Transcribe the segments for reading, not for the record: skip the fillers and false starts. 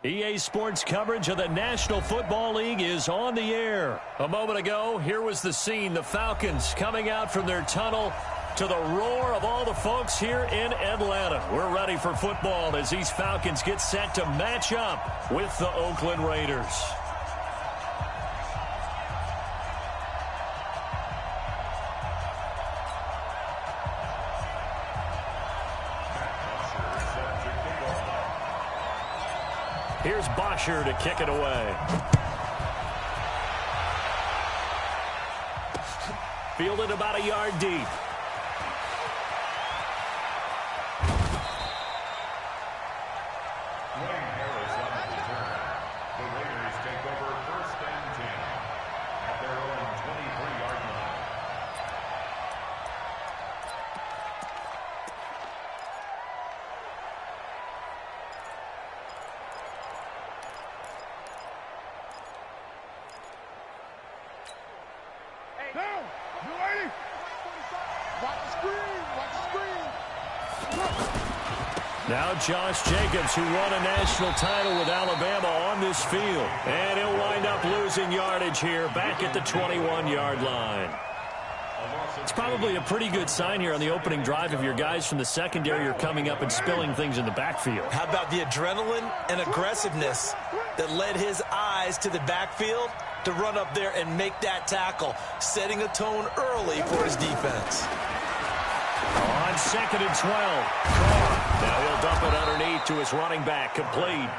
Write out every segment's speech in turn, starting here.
EA Sports coverage of the National Football League is on the air. A moment ago, here was the scene. The Falcons coming out from their tunnel to the roar of all the folks here in Atlanta. We're ready for football as these Falcons get set to match up with the Oakland Raiders. Here's Bosher to kick it away. Fielded about a yard deep. The Raiders take over 1st and 10 at their own 23-yard line. Now, you ready? Watch the screen, watch the screen. Now Josh Jacobs, who won a national title with Alabama, on this field. And he'll wind up losing yardage here back at the 21-yard line. It's probably a pretty good sign here on the opening drive if your guys from the secondary are coming up and spilling things in the backfield. How about the adrenaline and aggressiveness that led his eyes to the backfield to run up there and make that tackle, setting a tone early for his defense. On 2nd and 12, Carr. Now he'll dump it underneath to his running back, complete.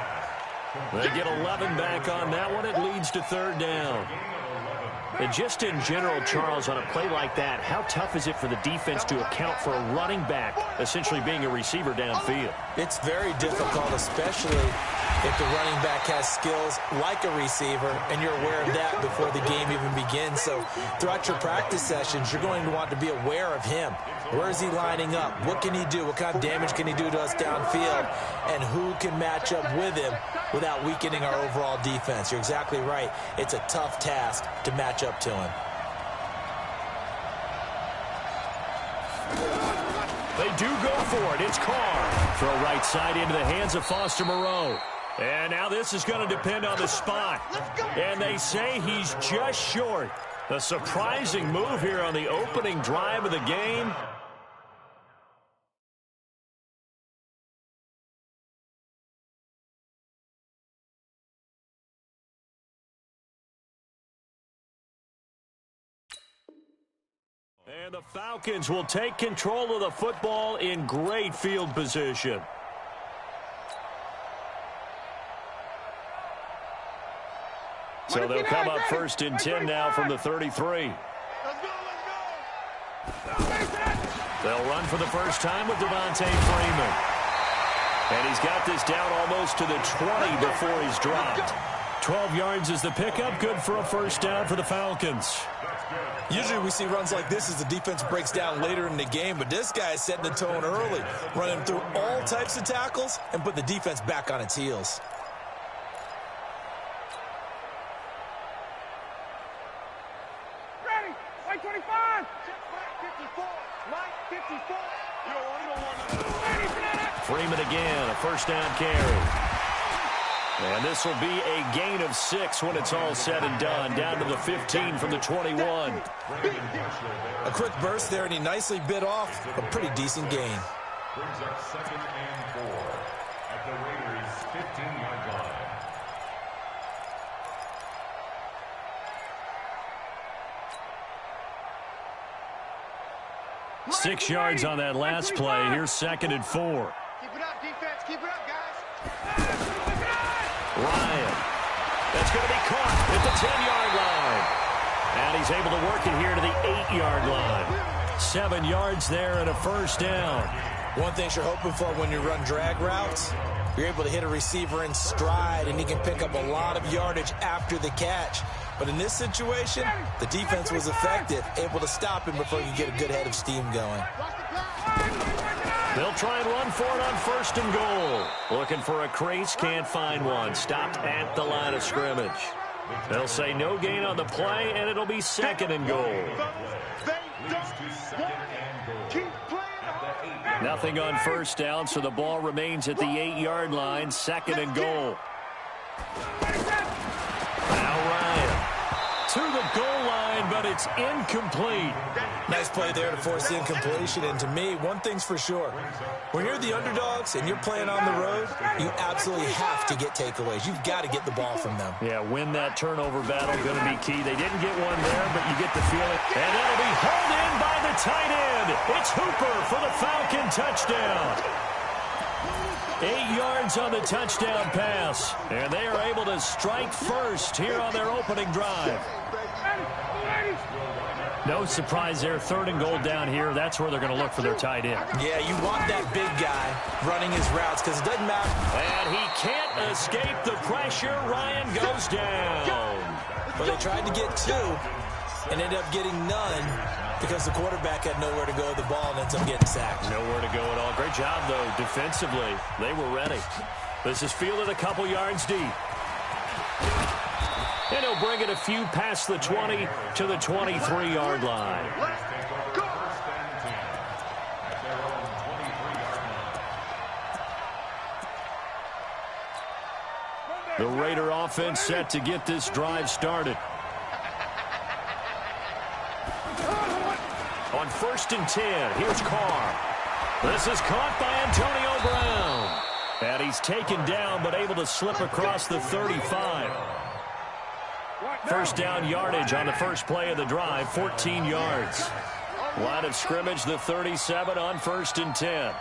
They get 11 back on that one. It leads to 3rd down. And just in general, Charles, on a play like that, how tough is it for the defense to account for a running back essentially being a receiver downfield? It's very difficult, especially if the running back has skills like a receiver, and you're aware of that before the game even begins. So throughout your practice sessions, you're going to want to be aware of him. Where is he lining up? What can he do? What kind of damage can he do to us downfield? And who can match up with him without weakening our overall defense? You're exactly right. It's a tough task to match up to him. They do go for it. It's Carr. Throw right side into the hands of Foster Moreau. And now this is going to depend on the spot. And they say he's just short. A surprising move here on the opening drive of the game. And the Falcons will take control of the football in great field position. So they'll come up 1st and 10 now from the 33. They'll run for the first time with Devontae Freeman. And he's got this down almost to the 20 before he's dropped. 12 yards is the pickup, good for a 1st down for the Falcons. Usually we see runs like this as the defense breaks down later in the game, but this guy is setting the tone early, running through all types of tackles and put the defense back on its heels. Ready, Mike 25. 54, Mike 54. Freeman again, a 1st down carry. And this will be a gain of 6 when it's all said and done, down to the 15 from the 21. A quick burst there, and he nicely bit off a pretty decent gain. Brings up 2nd and 4 at the Raiders' 15-yard line. Six yards on that last play. Here's 2nd and 4. Keep it up, defense. Keep it up, guys. Ryan. That's going to be caught at the 10-yard line. And he's able to work it here to the 8-yard line. 7 yards there and a 1st down. One thing you're hoping for when you run drag routes, you're able to hit a receiver in stride, and he can pick up a lot of yardage after the catch. But in this situation, the defense was effective, able to stop him before you get a good head of steam going. They'll try and run for it on 1st and goal. Looking for a crease, can't find one. Stopped at the line of scrimmage. They'll say no gain on the play, and it'll be 2nd and goal. Nothing on 1st down, so the ball remains at the 8-yard line, 2nd and goal. Now Ryan to the goal line, but it's incomplete. Nice play there to force the incompletion. And to me, one thing's for sure. When you're the underdogs and you're playing on the road, you absolutely have to get takeaways. You've got to get the ball from them. Yeah, win that turnover battle, going to be key. They didn't get one there, but you get the feeling. And that'll be hauled in by the tight end. It's Hooper for the Falcon touchdown. 8 yards on the touchdown pass. And they are able to strike first here on their opening drive. No surprise there. 3rd and goal down here. That's where they're going to look for their tight end. Yeah, you want that big guy running his routes because it doesn't matter. And he can't escape the pressure. Ryan goes down. But they tried to get 2 and ended up getting none because the quarterback had nowhere to go with the ball and ends up getting sacked. Nowhere to go at all. Great job, though, defensively. They were ready. This is fielded a couple yards deep. And he'll bring it a few past the 20 to the 23-yard line. The Raider offense set to get this drive started. On 1st and 10, here's Carr. This is caught by Antonio Brown. And he's taken down, but able to slip across the 35. First down yardage on the first play of the drive, 14 yards. Line of scrimmage, the 37 on 1st and 10.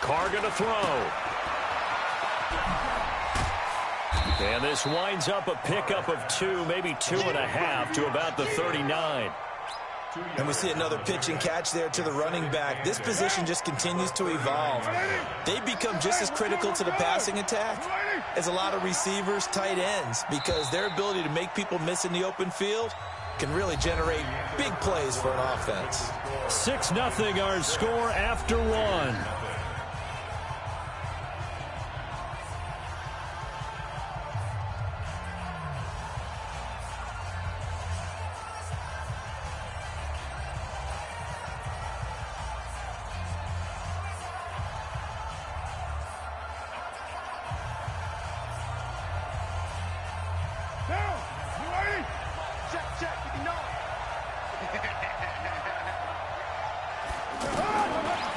Carr going to throw. And this winds up a pickup of 2, maybe 2.5 to about the 39. And we see another pitch and catch there to the running back. This position just continues to evolve. They become just as critical to the passing attack as a lot of receivers, tight ends, because their ability to make people miss in the open field can really generate big plays for an offense. 6-0 our score after 1.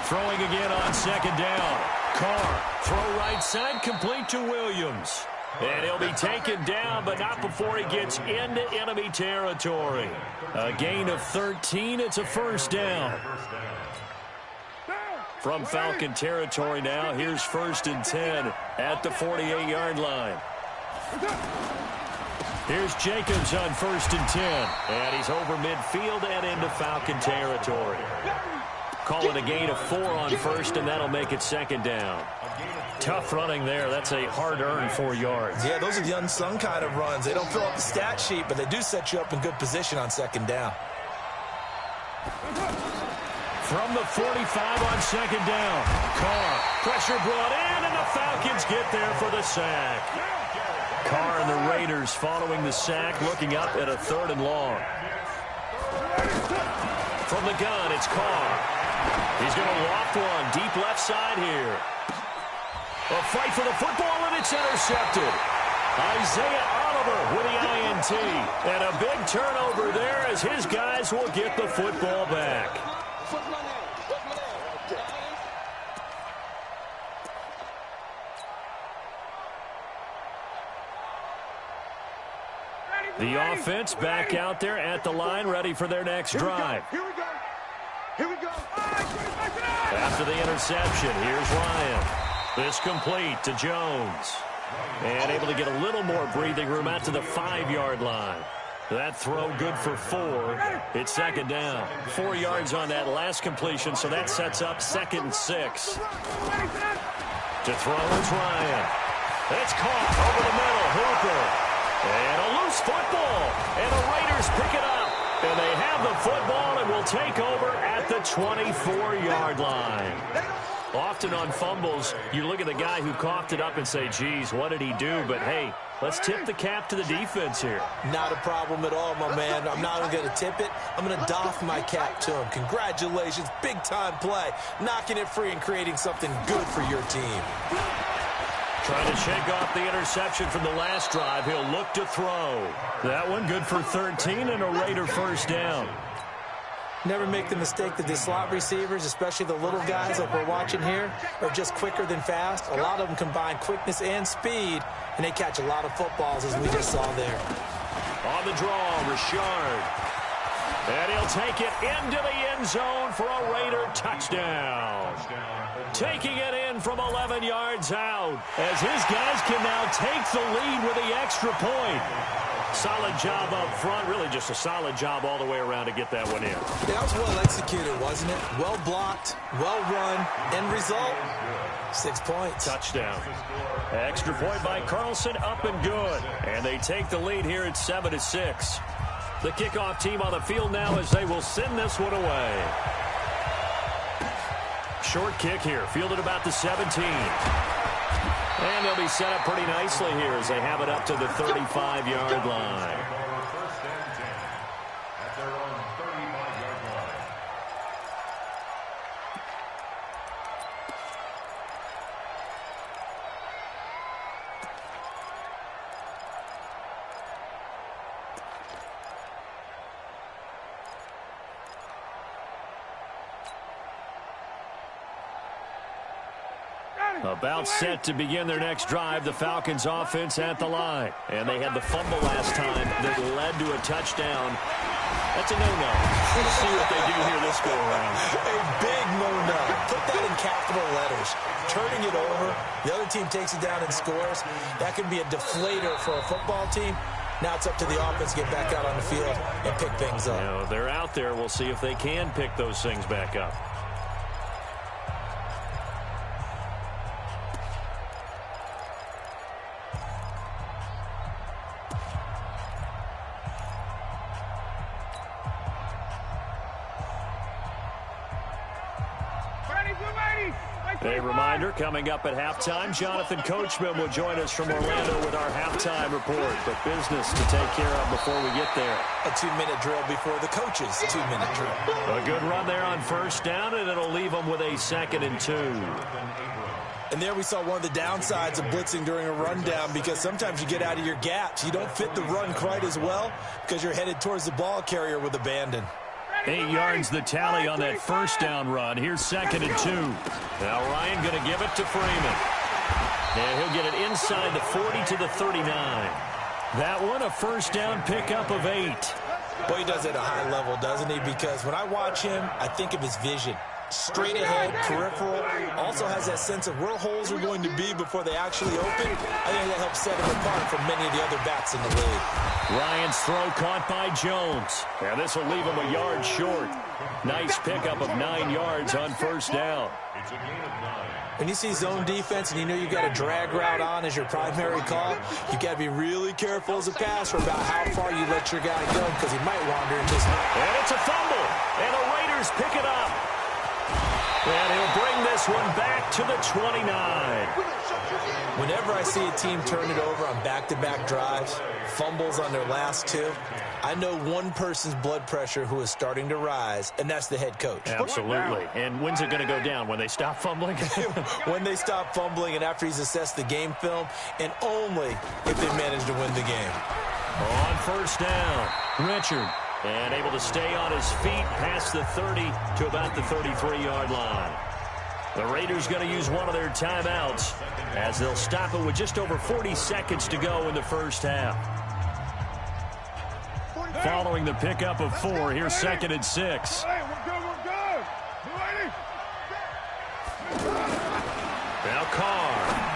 Throwing again on 2nd down. Carr, throw right side, complete to Williams. And he'll be taken down, but not before he gets into enemy territory. A gain of 13, it's a 1st down. From Falcon territory now, here's 1st and 10 at the 48-yard line. Here's Jacobs on 1st and 10. And he's over midfield and into Falcon territory. Call it a gain of 4 on 1st, and that'll make it 2nd down. Tough running there. That's a hard-earned 4 yards. Yeah, those are the unsung kind of runs. They don't fill up the stat sheet, but they do set you up in good position on 2nd down. From the 45 on 2nd down. Carr, pressure brought in, and the Falcons get there for the sack. Carr and the Raiders following the sack, looking up at a 3rd and long. From the gun, it's Carr. He's going to loft one deep left side here. A fight for the football, and it's intercepted. Isaiah Oliver with the INT. And a big turnover there as his guys will get the football back. The offense back out there at the line, ready for their next drive. Here we go. Here we go. After the interception, here's Ryan. This complete to Jones. And able to get a little more breathing room out to the 5-yard line. That throw good for 4. It's 2nd down. 4 yards on that last completion, so that sets up 2nd and 6. To throw is Ryan. It's caught over the middle. Hooper. And a loose football. And the Raiders pick it up. And they have the football and will take over at the 24-yard line. Often on fumbles, you look at the guy who coughed it up and say, geez, what did he do? But, hey, let's tip the cap to the defense here. Not a problem at all, my man. I'm not even going to tip it. I'm going to doff my cap to him. Congratulations. Big-time play. Knocking it free and creating something good for your team. Trying to shake off the interception from the last drive. He'll look to throw. That one good for 13 and a Raider first down. Never make the mistake that the slot receivers, especially the little guys like we're watching here, are just quicker than fast. A lot of them combine quickness and speed, and they catch a lot of footballs, as we just saw there. On the draw, Richard. And he'll take it into the end zone for a Raider touchdown. Taking it in from 11 yards out, as his guys can now take the lead with the extra point. Solid job up front. Really just a solid job all the way around to get that one in. That was well executed, wasn't it? Well blocked, well run. End result, 6 points. Touchdown. Extra point by Carlson, up and good. And they take the lead here at 7-6. The kickoff team on the field now as they will send this one away. Short kick here, fielded about the 17. And they'll be set up pretty nicely here as they have it up to the 35-yard line. First and 10 at their own 35-yard line. About set to begin their next drive, the Falcons offense at the line. And they had the fumble last time that led to a touchdown. That's a no-no. Let's see what they do here this go-around. A big no-no. Put that in capital letters. Turning it over, the other team takes it down and scores. That can be a deflator for a football team. Now it's up to the offense to get back out on the field and pick things up. You know, they're out there. We'll see if they can pick those things back up. A reminder, coming up at halftime, Jonathan Coachman will join us from Orlando with our halftime report. But business to take care of before we get there. A 2-minute drill before the coach's 2-minute drill. A good run there on first down, and it'll leave them with a 2nd and 2. And there we saw one of the downsides of blitzing during a rundown, because sometimes you get out of your gaps. You don't fit the run quite as well because you're headed towards the ball carrier with abandon. 8 yards the tally on that first down run. Here's 2nd and 2. Now Ryan going to give it to Freeman. And he'll get it inside the 40 to the 39. That one a first down pickup of 8. Boy, he does it at a high level, doesn't he? Because when I watch him, I think of his vision. Straight ahead, peripheral, also has that sense of where holes are going to be before they actually open. I think that helps set him apart from many of the other backs in the league. Ryan's throw caught by Jones. And this will leave him a yard short. Nice pickup of 9 yards on first down. It's a gain of 9. When you see zone defense and you know you got a drag route on as your primary call, you got to be really careful as a passer about how far you let your guy go, because he might wander into some. And it's a fumble. And the Raiders pick it up. And he'll bring this one back to the 29. Whenever I see a team turn it over on back-to-back drives, fumbles on their last 2, I know one person's blood pressure who is starting to rise, and that's the head coach. Absolutely. And when's it going to go down? When they stop fumbling? When they stop fumbling and after he's assessed the game film, and only if they manage to win the game. On first down, Richard. And able to stay on his feet past the 30 to about the 33-yard line. The Raiders going to use one of their timeouts as they'll stop it with just over 40 seconds to go in the first half. Following the pickup of 4, here's 2nd and 6. Hey, we're good. Now Carr.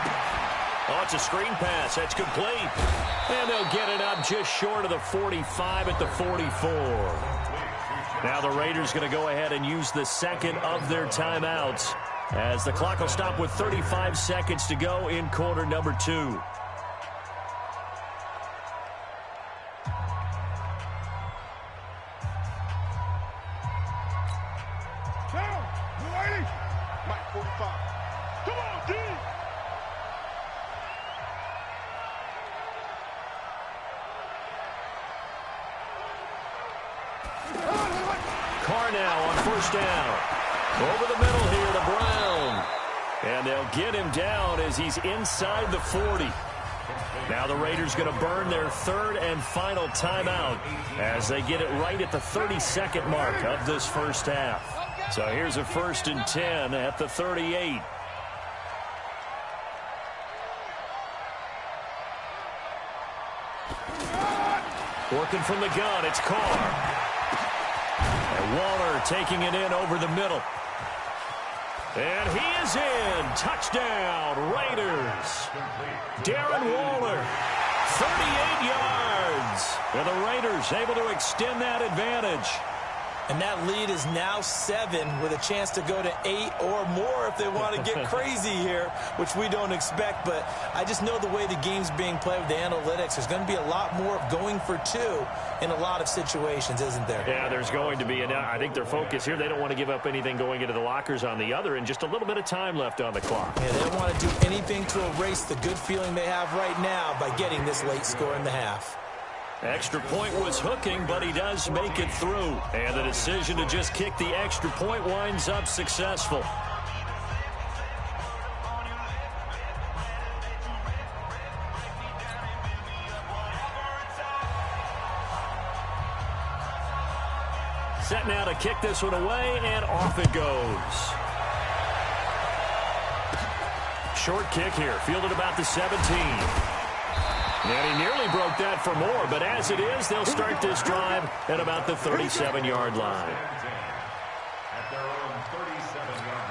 Oh, it's a screen pass. That's complete. And they'll get it up just short of the 45 at the 44. Now the Raiders going to go ahead and use the second of their timeouts as the clock will stop with 35 seconds to go in quarter number 2. Mike 45. Come on, D. Carr now on first down. Over the middle here to Brown. And they'll get him down as he's inside the 40. Now the Raiders going to burn their third and final timeout as they get it right at the 32nd mark of this first half. So here's a 1st and 10 at the 38. Working from the gun, it's Carr. And Waller taking it in over the middle. And he is in. Touchdown, Raiders. Darren Waller, 38 yards. And the Raiders able to extend that advantage. And that lead is now 7 with a chance to go to 8 or more if they want to get crazy here, which we don't expect. But I just know the way the game's being played with the analytics, there's going to be a lot more of going for 2 in a lot of situations, isn't there? Yeah, there's going to be. And I think their focus here, they don't want to give up anything going into the lockers on the other, and just a little bit of time left on the clock. Yeah, they don't want to do anything to erase the good feeling they have right now by getting this late score in the half. Extra point was hooking, but he does make it through. And the decision to just kick the extra point winds up successful. Set now to kick this one away, and off it goes. Short kick here, fielded about the 17. And he nearly broke that for more, but as it is, they'll start this drive at about the 37-yard line. At their own 37-yard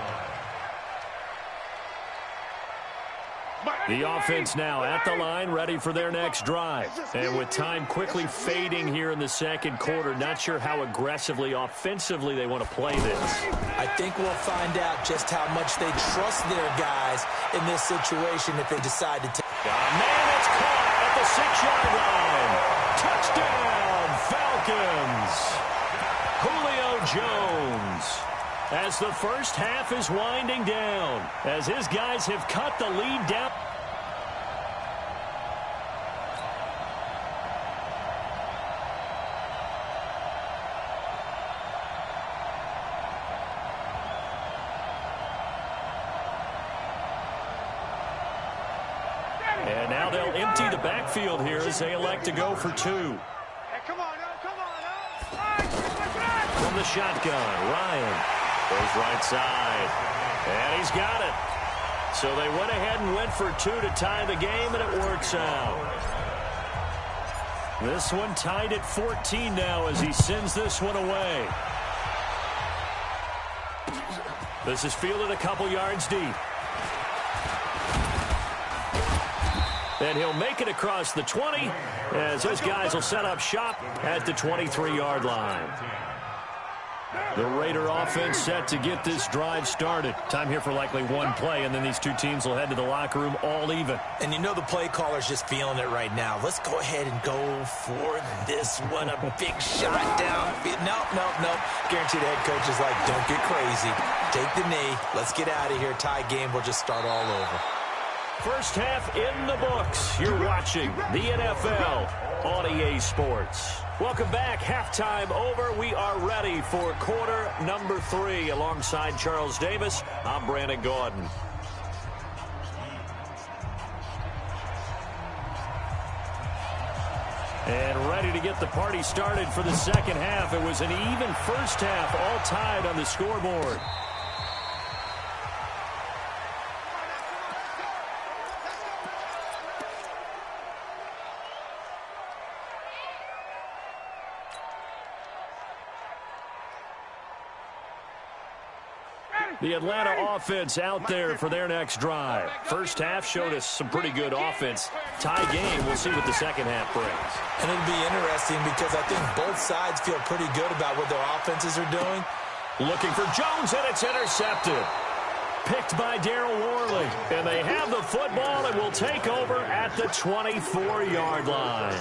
line. The offense now at the line, ready for their next drive. And with time quickly fading here in the second quarter, not sure how aggressively, offensively they want to play this. I think we'll find out just how much they trust their guys in this situation if they decide to take. Man, it's caught at the 6-yard line. Touchdown, Falcons. Julio Jones. As the first half is winding down, as his guys have cut the lead down. And now they'll empty the backfield here as they elect to go for 2. Hey, come on, come on. From the shotgun, Ryan goes right side. And he's got it. So they went ahead and went for 2 to tie the game, and it works out. This one tied at 14 now as he sends this one away. This is fielded a couple yards deep. And he'll make it across the 20 as those guys will set up shop at the 23-yard line. The Raider offense set to get this drive started. Time here for likely one play, and then these two teams will head to the locker room all even. And you know the play caller's just feeling it right now. Let's go ahead and go for this one. A big shot down. Nope. Guaranteed the head coach is like, don't get crazy. Take the knee. Let's get out of here. Tie game. We'll just start all over. First half in the books. You're watching the NFL on EA Sports. Welcome back. Halftime over. We are ready for quarter number 3. Alongside Charles Davis, I'm Brandon Gordon. And ready to get the party started for the second half. It was an even first half, all tied on the scoreboard. The Atlanta offense out there for their next drive. First half showed us some pretty good offense. Tie game, we'll see what the second half brings. And it'll be interesting because I think both sides feel pretty good about what their offenses are doing. Looking for Jones, and it's intercepted. Picked by Daryl Worley. And they have the football and will take over at the 24-yard line.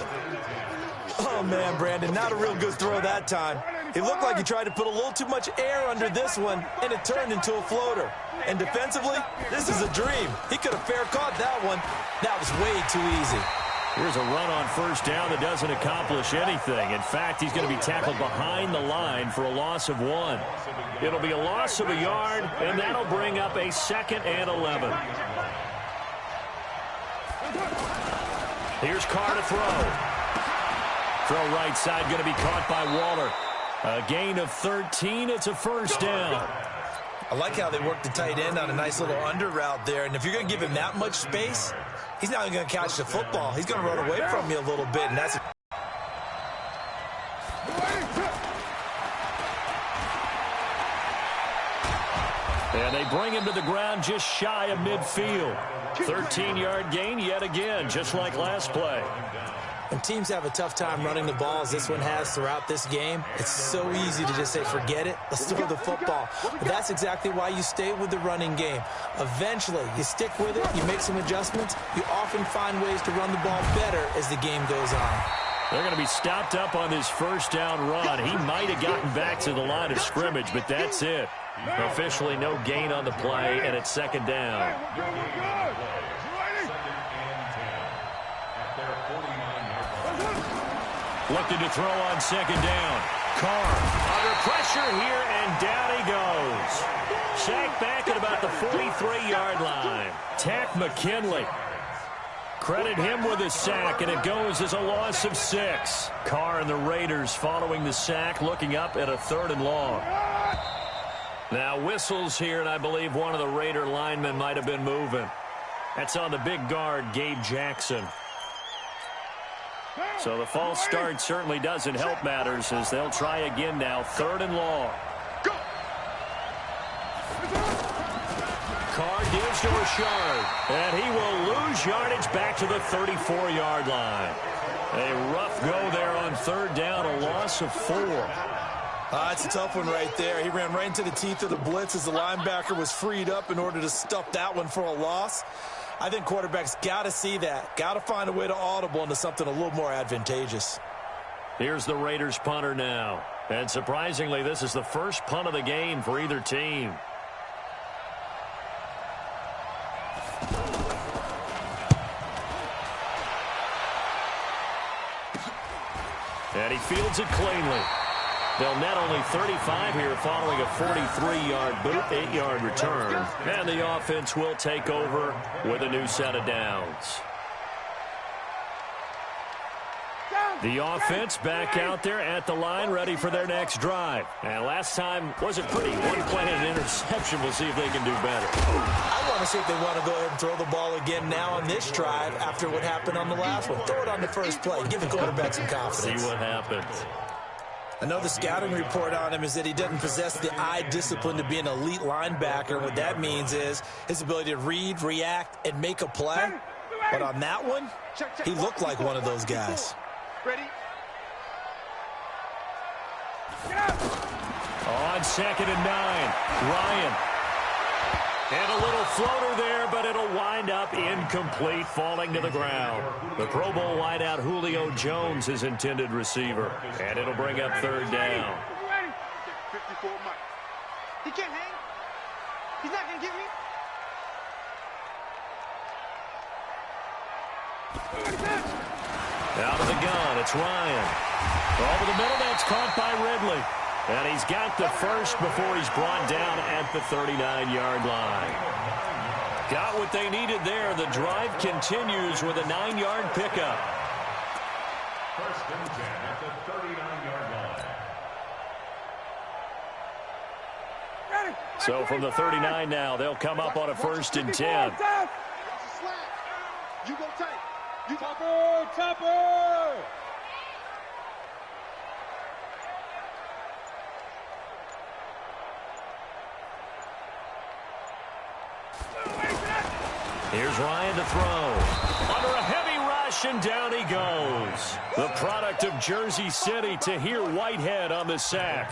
Oh, man, Brandon, not a real good throw that time. He looked like he tried to put a little too much air under this one, and it turned into a floater. And defensively, this is a dream. He could have fair caught that one. That was way too easy. Here's a run on first down that doesn't accomplish anything. In fact, he's going to be tackled behind the line for a loss of 1. It'll be a loss of a yard, and that'll bring up a 2nd and 11. Here's Carr to throw. Throw right side, going to be caught by Waller. A gain of 13. It's a first down. I like how they worked the tight end on a nice little under route there. And if you're going to give him that much space, he's not even going to catch the football. He's going to run away from you a little bit, and that's and they bring him to the ground just shy of midfield. 13-yard gain yet again, just like last play. When teams have a tough time running the ball, as this one has throughout this game, it's so easy to just say, forget it, let's throw the football. But that's exactly why you stay with the running game. Eventually, you stick with it, you make some adjustments, you often find ways to run the ball better as the game goes on. They're going to be stopped up on this first down run. He might have gotten back to the line of scrimmage, but that's it. Officially no gain on the play, and it's 2nd down. Looking to throw on 2nd down. Carr under pressure here, and down he goes. Sacked back at about the 43-yard line. Tack McKinley. Credit him with a sack, and it goes as a loss of 6. Carr and the Raiders following the sack, looking up at a 3rd and long. Now whistles here, and I believe one of the Raider linemen might have been moving. That's on the big guard, Gabe Jackson. So the false start certainly doesn't help matters as they'll try again now. 3rd and long. Carr gives to Richard, and he will lose yardage back to the 34-yard line. A rough go there on 3rd down, a loss of 4. It's a tough one right there. He ran right into the teeth of the blitz as the linebacker was freed up in order to stuff that one for a loss. I think quarterbacks got to see that. Got to find a way to audible into something a little more advantageous. Here's the Raiders punter now. And surprisingly, this is the first punt of the game for either team. And he fields it cleanly. They'll net only 35 here following a 43-yard boot, 8-yard return. And the offense will take over with a new set of downs. The offense back out there at the line, ready for their next drive. And last time wasn't pretty. One play and an interception. We'll see if they can do better. I want to see if they want to go ahead and throw the ball again now on this drive after what happened on the last one. Throw it on the first play. Give the quarterback some confidence. See what happens. Another scouting report on him is that he doesn't possess the eye discipline to be an elite linebacker. What that means is his ability to read, react, and make a play. But on that one, he looked like one of those guys. Ready? On 2nd and 9, Ryan. And a little floater there, but it'll wind up incomplete, falling to the ground. The Pro Bowl wideout Julio Jones is intended receiver. And it'll bring up 3rd down. 54 Mike. He can't hang. He's not going to get me. Out of the gun, it's Ryan. Over the middle, that's caught by Ridley. And he's got the first before he's brought down at the 39-yard line. Got what they needed there. The drive continues with a 9-yard pickup. 1st and 10 at the 39-yard line. So from the 39 now, they'll come up on a 1st and 10. You go tight. You Topper! Here's Ryan to throw. Under a heavy rush. rush, and down he goes. The product of Jersey City, Tahir Whitehead on the sack.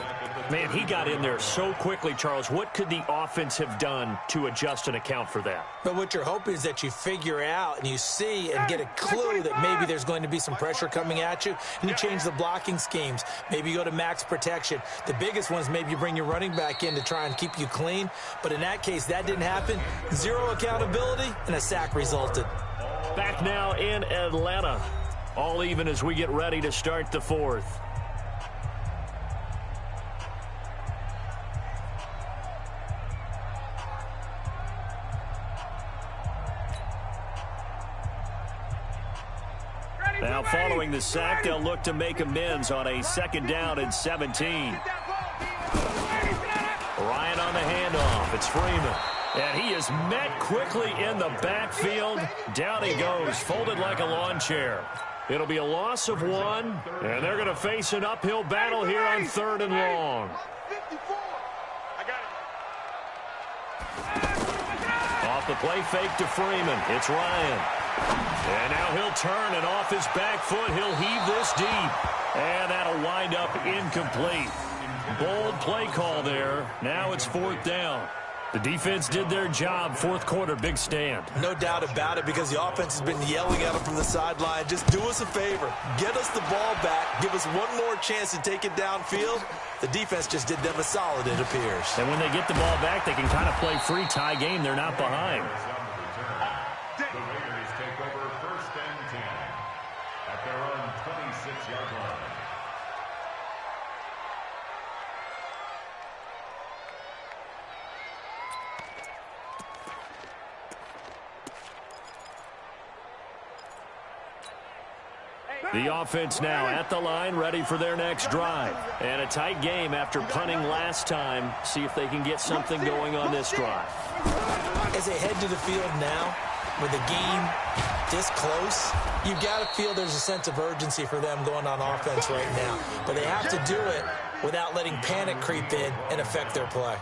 Man, he got in there so quickly, Charles. What could the offense have done to adjust and account for that? But what you're hoping is that you figure out and you see and get a clue that maybe there's going to be some pressure coming at you, and you change the blocking schemes. Maybe you go to max protection. The biggest one is maybe you bring your running back in to try and keep you clean. But in that case, that didn't happen. Zero accountability, and a sack resulted. Back now in Atlanta. All even as we get ready to start the fourth. Now following the sack, they'll look to make amends on a 2nd down and 17. Ryan on the handoff. It's Freeman. And he is met quickly in the backfield. Down he goes, folded like a lawn chair. It'll be a loss of 1, and they're going to face an uphill battle here on 3rd and long. Off the play fake to Freeman. It's Ryan. And now he'll turn, and off his back foot, he'll heave this deep. And that'll wind up incomplete. Bold play call there. Now it's 4th down. The defense did their job. 4th quarter, big stand. No doubt about it, because the offense has been yelling at them from the sideline. Just do us a favor. Get us the ball back. Give us one more chance to take it downfield. The defense just did them a solid, it appears. And when they get the ball back, they can kind of play free tie game. They're not behind. The Raiders take over 1st and 10 at their own 26-yard line. The offense now at the line, ready for their next drive. And a tight game after punting last time. See if they can get something going on this drive. As they head to the field now, with the game this close, you've got to feel there's a sense of urgency for them going on offense right now. But they have to do it without letting panic creep in and affect their play.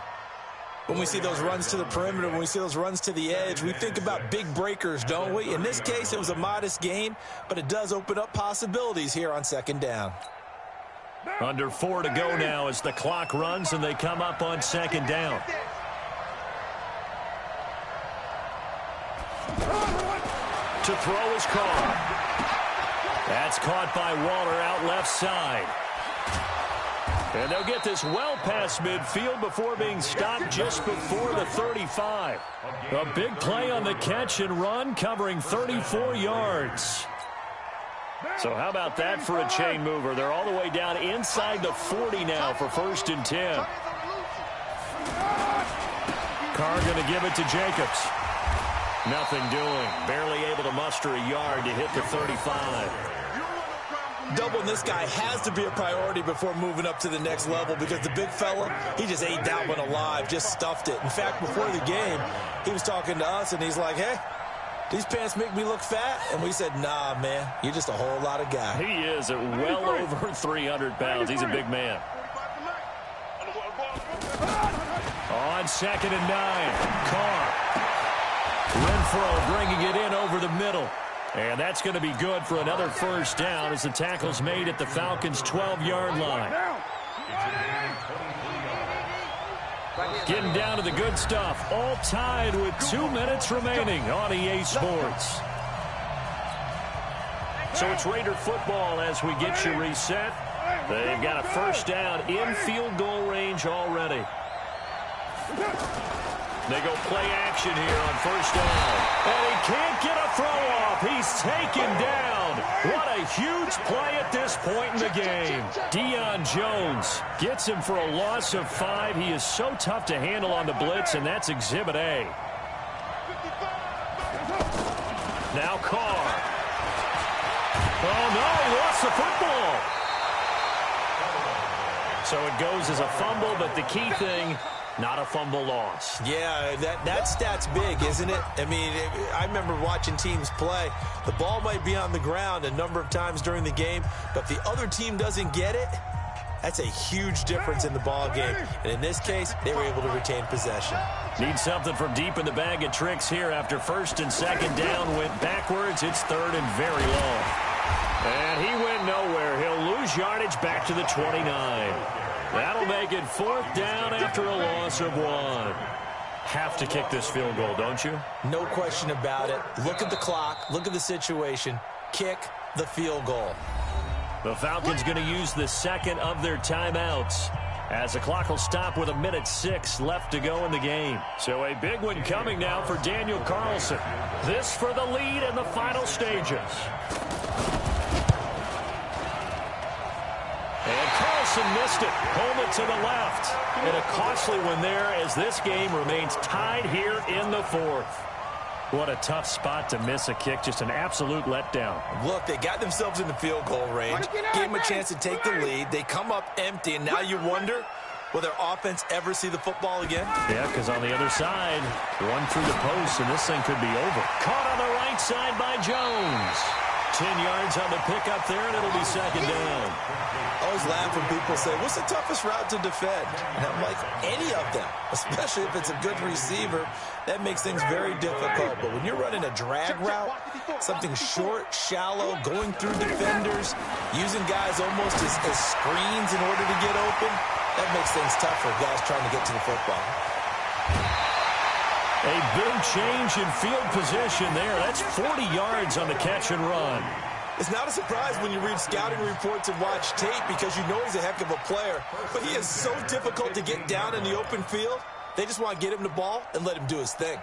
When we see those runs to the perimeter, when we see those runs to the edge, we think about big breakers, don't we? In this case, it was a modest gain, but it does open up possibilities here on 2nd down. Under 4 to go now as the clock runs and they come up on 2nd down. To throw is Carr. That's caught by Waller out left side. And they'll get this well past midfield before being stopped just before the 35. A big play on the catch and run, covering 34 yards. So how about that for a chain mover? They're all the way down inside the 40 now for 1st and 10. Carr going to give it to Jacobs. Nothing doing. Barely able to muster a yard to hit the 35. Doubling this guy has to be a priority before moving up to the next level, because the big fella, he just ate that one alive, just stuffed it. In fact, before the game, he was talking to us, and he's like, hey, these pants make me look fat? And we said, nah, man, you're just a whole lot of guy. He is at well over 300 pounds. He's a big man. On 2nd and 9, Carr. Renfro bringing it in over the middle. And that's going to be good for another 1st down as the tackle's made at the Falcons' 12-yard line. Getting down to the good stuff. All tied with 2 minutes remaining on EA Sports. So it's Raider football as we get you reset. They've got a 1st down in field goal range already. They go play action here on 1st down. And he can't get a throw off. He's taken down. What a huge play at this point in the game. Deion Jones gets him for a loss of 5. He is so tough to handle on the blitz, and that's Exhibit A. Now Carr. Oh, no, he lost the football. So it goes as a fumble, but the key thing, not a fumble loss. Yeah, that stat's big, isn't it? I mean, I remember watching teams play. The ball might be on the ground a number of times during the game, but if the other team doesn't get it, That's a huge difference in the ball game. And in this case, they were able to retain possession. Need something from deep in the bag of tricks here after first and second down went backwards. It's third and very long. And he went nowhere. He'll lose yardage back to the 29. That'll make it fourth down after a loss of 1. Have to kick this field goal, don't you? No question about it. Look at the clock. Look at the situation. Kick the field goal. The Falcons going to use the second of their timeouts as the clock will stop with 1:06 left to go in the game. So a big one coming now for Daniel Carlson. This for the lead in the final stages. And Carlson missed it. Home it to the left. And a costly one there as this game remains tied here in the fourth. What a tough spot to miss a kick. Just an absolute letdown. Look, they got themselves in the field goal range. Gave them a chance to take the lead. They come up empty, and now you wonder, will their offense ever see the football again? Yeah, because on the other side, one through the post, and this thing could be over. Caught on the right side by Jones. 10 yards on the pickup there, and it'll be second down. I always laugh when people say, what's the toughest route to defend? And I'm like, any of them, especially if it's a good receiver. That makes things very difficult. But when you're running a drag route, something short, shallow, going through defenders, using guys almost as screens in order to get open, that makes things tough for guys trying to get to the football. A big change in field position there. That's 40 yards on the catch and run. It's not a surprise when you read scouting reports and watch tape because you know he's a heck of a player. But he is so difficult to get down in the open field. They just want to get him the ball and let him do his thing.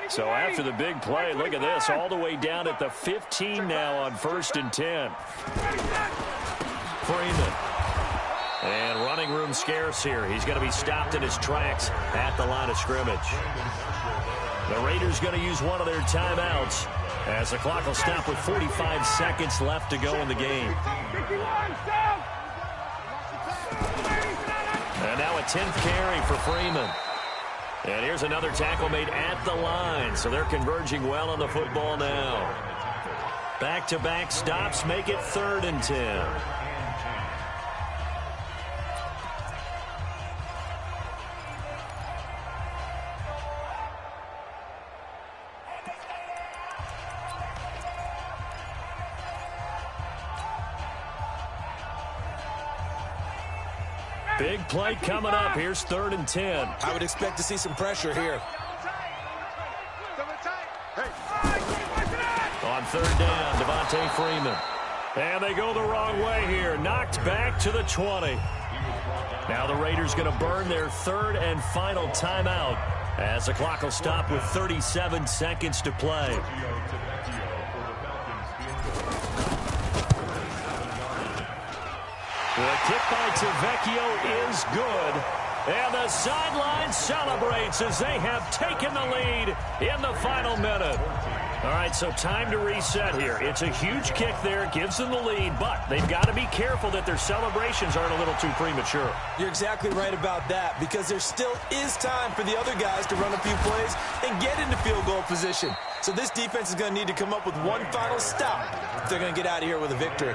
So after the big play, look at this. All the way down at the 15 now on 1st and 10. Freeman. And running room scarce here. He's going to be stopped in his tracks at the line of scrimmage. The Raiders going to use one of their timeouts as the clock will stop with 45 seconds left to go in the game. And now a 10th carry for Freeman. And here's another tackle made at the line. So they're converging well on the football now. Back-to-back stops make it 3rd and 10. Big play coming up. Here's 3rd and 10. I would expect to see some pressure here. On 3rd down, Devontae Freeman. And they go the wrong way here. Knocked back to the 20. Now the Raiders going to burn their 3rd and final timeout as the clock will stop with 37 seconds to play. The kick by Tavecchio is good. And the sideline celebrates as they have taken the lead in the final minute. All right, so time to reset here. It's a huge kick there, gives them the lead, but they've got to be careful that their celebrations aren't a little too premature. You're exactly right about that because there still is time for the other guys to run a few plays and get into field goal position. So this defense is going to need to come up with one final stop if they're going to get out of here with a victory.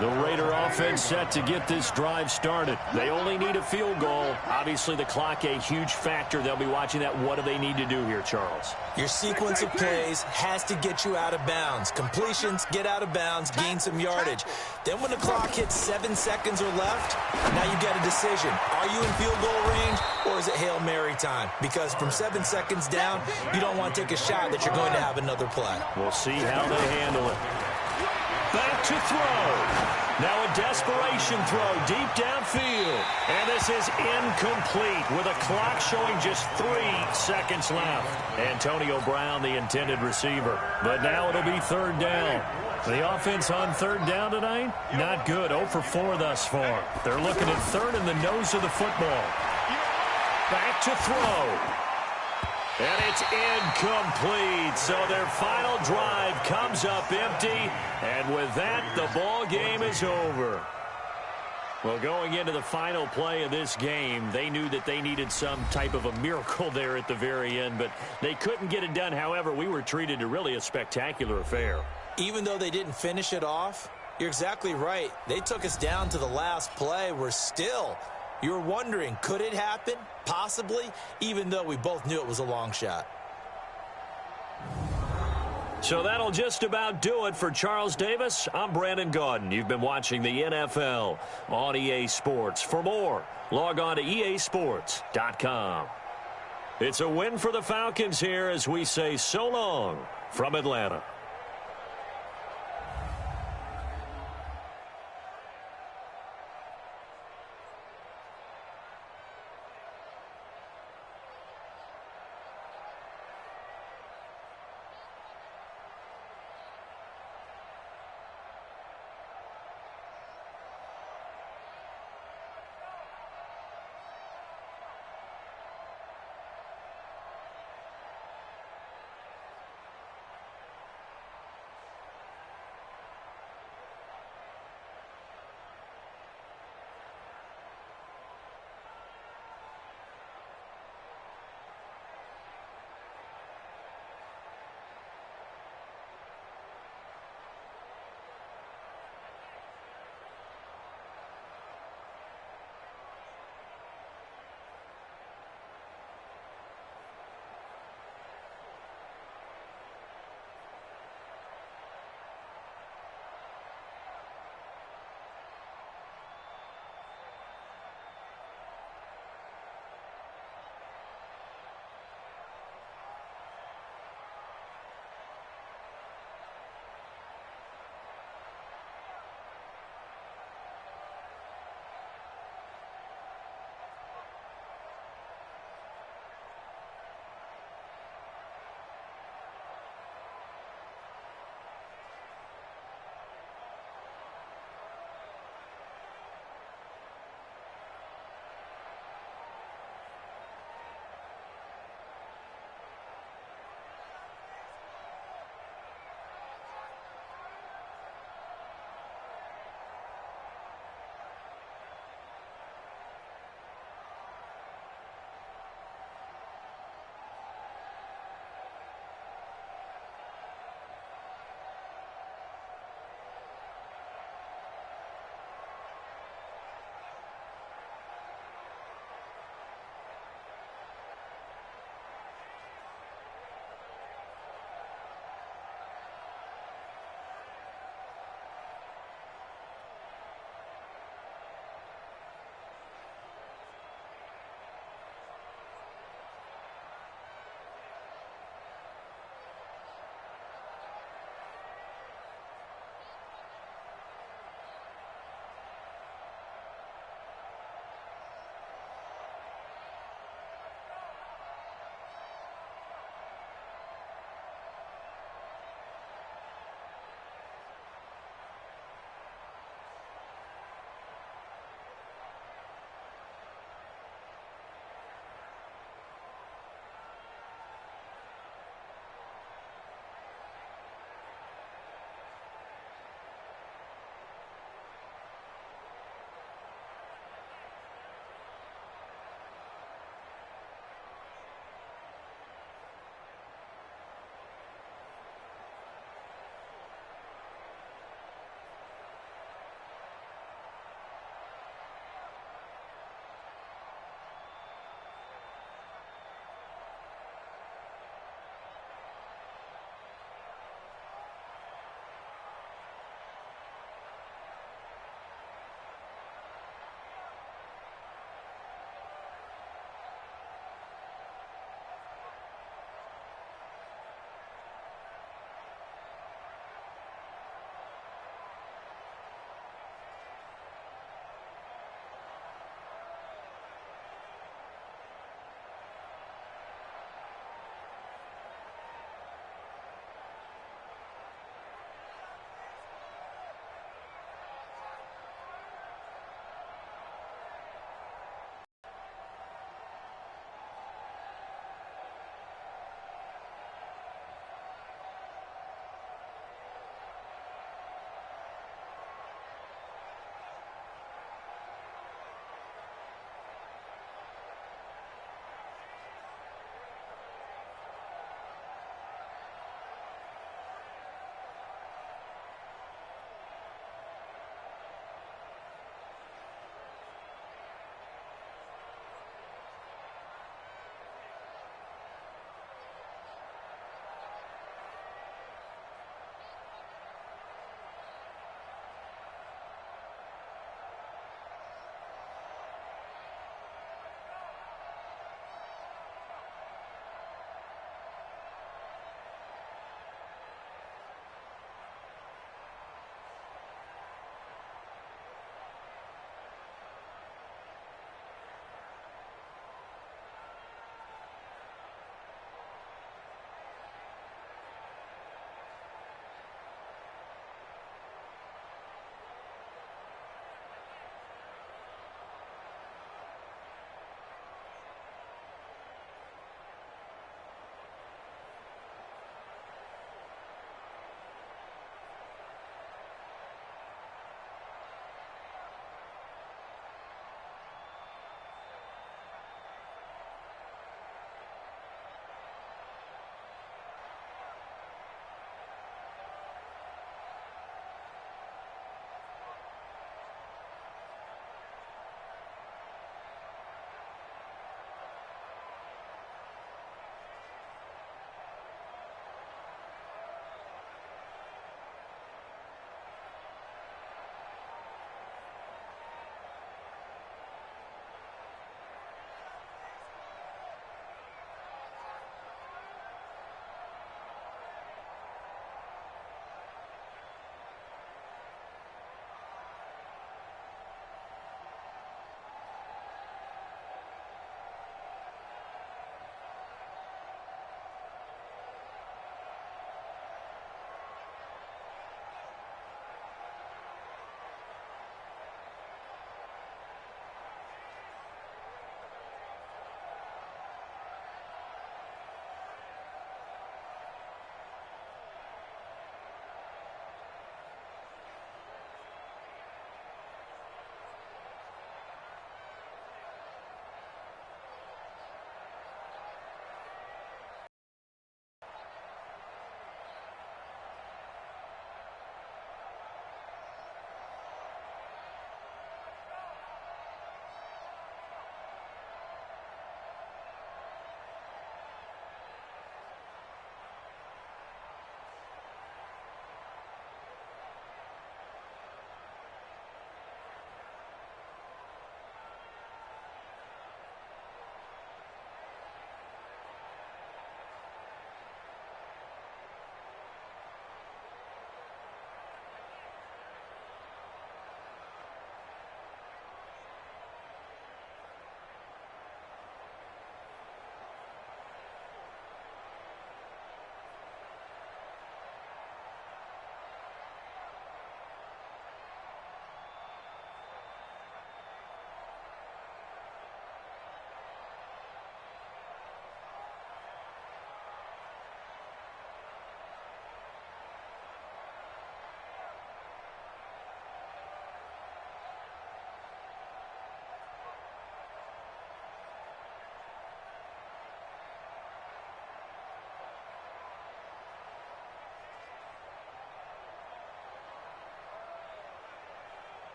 The Raider offense set to get this drive started. They only need a field goal. Obviously, the clock a huge factor. They'll be watching that. What do they need to do here, Charles? Your sequence of plays has to get you out of bounds. Completions, get out of bounds, gain some yardage. Then when the clock hits 7 seconds or left, now you get a decision. Are you in field goal range or is it Hail Mary time? Because from 7 seconds down, you don't want to take a shot that you're going to have another play. We'll see how they handle it. Back to throw. Now a desperation throw deep downfield. And this is incomplete with a clock showing just 3 seconds left. Antonio Brown, the intended receiver. But now it'll be 3rd down. The offense on 3rd down tonight, not good. 0 for 4 thus far. They're looking at 3rd in the nose of the football. Back to throw. And it's incomplete. So their final drive comes up empty. And with that, the ball game is over. Well, going into the final play of this game, they knew that they needed some type of a miracle there at the very end, but they couldn't get it done. However, we were treated to really a spectacular affair. even though they didn't finish it off, you're exactly right. They took us down to the last play. You were wondering, could it happen? Possibly, even though we both knew it was a long shot. So that'll just about do it for Charles Davis. I'm Brandon Gaudin. You've been watching the NFL on EA Sports. For more, log on to easports.com. It's a win for the Falcons here as we say so long from Atlanta.